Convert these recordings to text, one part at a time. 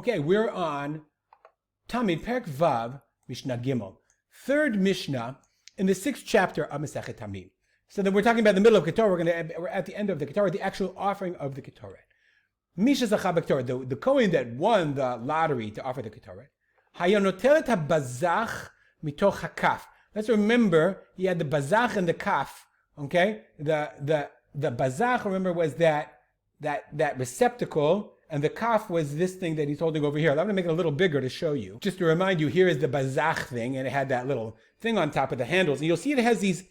Okay, we're on Tamid, Perek Vav, Mishnah Gimel. Third Mishnah in the 6th chapter of Masechet Tamid. So then we're talking about the middle of Ketoret. We're at the end of the Ketoret, the actual offering of the Ketoret. Misha Zacha B'Ketoret, the Kohen that won the lottery to offer the Ketoret. Hayonotelet HaBazach mitoch hakaf. Let's remember, he had the bazach and the kaf. Okay, the bazach, remember, was that receptacle, and the kaf was this thing that he's holding over here. I'm going to make it a little bigger to show you. Just to remind you, here is the bazach thing, and it had that little thing on top of the handles. And you'll see it has these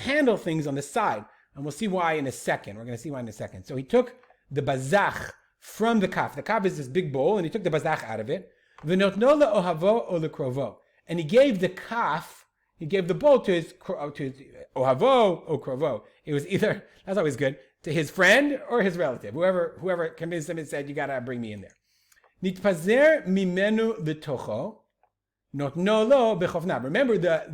handle things on the side, and we'll see why in a second. We're going to see why in a second. So he took the bazach from the kaf. The kaf is this big bowl, and he took the bazach out of it. V'notno le'ohavo o lekrovo. And he gave the kaf, he gave the bowl to his ohavo or krovo. It was either, that's always good, to his friend or his relative. Whoever convinced him and said, you gotta bring me in there. Nitpazer mimenu litocho, notno lo bechofna. Remember the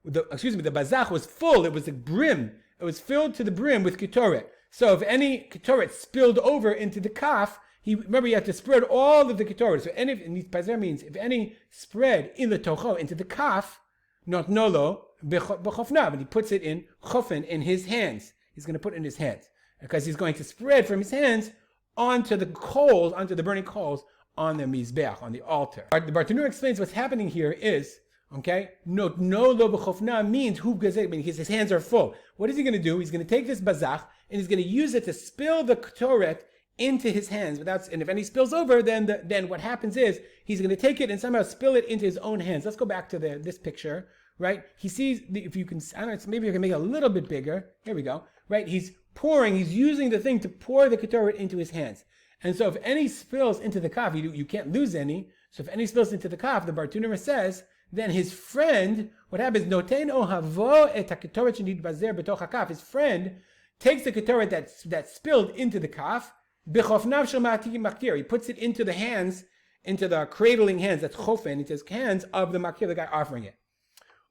bazach was full, it was a brim. It was filled to the brim with ketoret. So if any ketoret spilled over into the kaf, remember you have to spread all of the ketoret. So nitpazer means if any spread in the tocho, into the kaf, not nolo bechofna, but he puts it in chofen, in his hands. He's going to put it in his hands because he's going to spread from his hands onto the coals, onto the burning coals on the mizbeach, on the altar. The Bartanura explains what's happening here is, okay, not nolo bechofna means hu gazet, meaning his hands are full. What is he going to do? He's going to take this bazach and he's going to use it to spill the ketoret into his hands and if any spills over, then what happens is he's going to take it and somehow spill it into his own hands. Let's go back to this picture, right? He sees, if you can, I don't know, maybe you can make it a little bit bigger. Here we go, right? He's using the thing to pour the ketoret into his hands. And so if any spills into the kaf, you can't lose any. So if any spills into the kaf, the Bartanura says, then his friend, what happens? Noten ohavo et haketoret shenitbazer betoch hakaf. His friend takes the ketoret that spilled into the kaf. He puts it into the hands, into the cradling hands, that's chofen, into his hands of the makir, the guy offering it.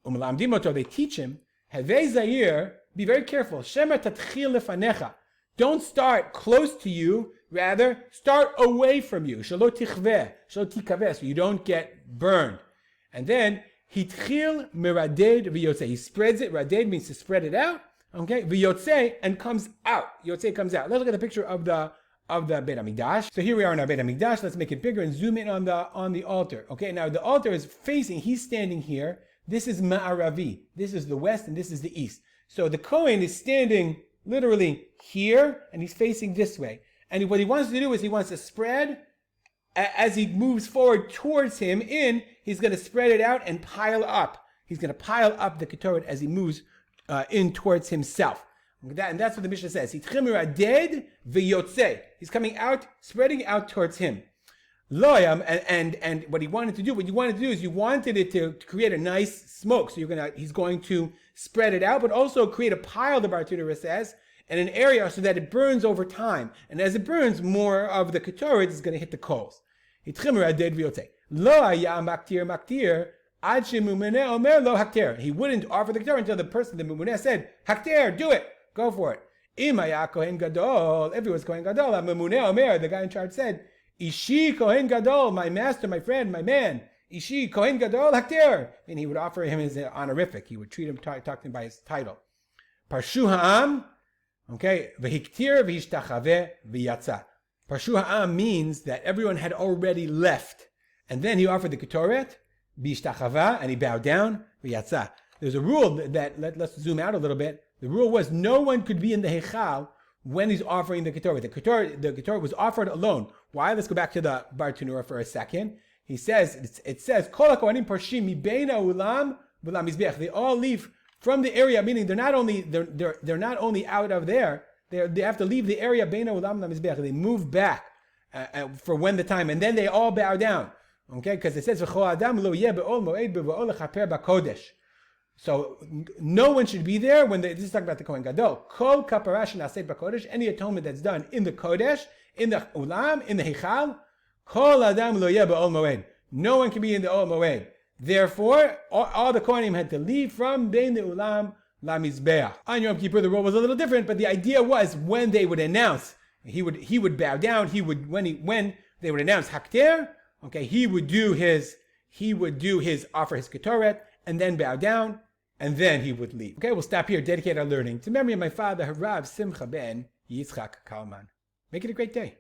They teach him, be very careful. Don't start close to you, rather start away from you. So you don't get burned. And then he spreads it. Raded means to spread it out. Okay, v'yotzei, and comes out. Yotzei comes out. Let's look at the picture of the Beit HaMikdash. So here we are in our Beit HaMikdash. Let's make it bigger and zoom in on the altar. Okay, now the altar is facing, he's standing here. This is Ma'aravi. This is the west and this is the east. So the Kohen is standing literally here and he's facing this way. And what he wants to do is he wants to spread, as he moves forward towards him he's going to spread it out and pile up. He's going to pile up the ketoret as he moves in towards himself. And that's what the Mishnah says. He's coming out, spreading out towards him. And what you wanted to do is you wanted it to create a nice smoke. So he's going to spread it out, but also create a pile, the Bartanura says, in an area so that it burns over time. And as it burns, more of the ketoret is going to hit the coals. He wouldn't offer the ketoret until the person, the mumuneh, said, Hakter, do it. Go for it. Kohen Gadol, if it was Kohen Gadol, Mamuneh Omer, the guy in charge said, Ishi Kohen Gadol, my master, my friend, my man. Ishi Kohen Gadol Hakter. And he would offer him his honorific. He would treat him, talk to him by his title. Parshu Ha'am, okay, V'hiktir v'hishtachave v'yatza. Parshu Ha'am means that everyone had already left. And then he offered the ketoret, v'hishtachava, and he bowed down, v'yatza. There's a rule that let's zoom out a little bit. The rule was no one could be in the Heichal when he's offering the ketoret. The ketoret was offered alone. Why? Let's go back to the Bartanura for a second. It says, Kol HaKohanim parshim mibein ha'ulam v'la mizbeach. They all leave from the area, meaning they're not only out of there, they have to leave the area bein ha'ulam v'la mizbeach. They move back for when the time, and then they all bow down. Okay, because it says v'chol adam lo yeh be'ol moed be'ol lechaper b'kodesh. So no one should be there when this is talking about the Kohen Gadol. Kol kaparash na'aseh b'kodesh, any atonement that's done in the kodesh, in the ulam, in the heichal, kol adam lo yeh b'ol moed. No one can be in the ol moed. Therefore, all the Kohanim had to leave from bein the ulam la mizbeach. On Yom Kippur, the rule was a little different, but the idea was when they would announce, he would bow down. When they would announce Hakter. Okay, he would offer his Ketoret, and then bow down, and then he would leave. Okay, we'll stop here, dedicate our learning to memory of my father, Harav Simcha ben Yitzchak Kalman. Make it a great day.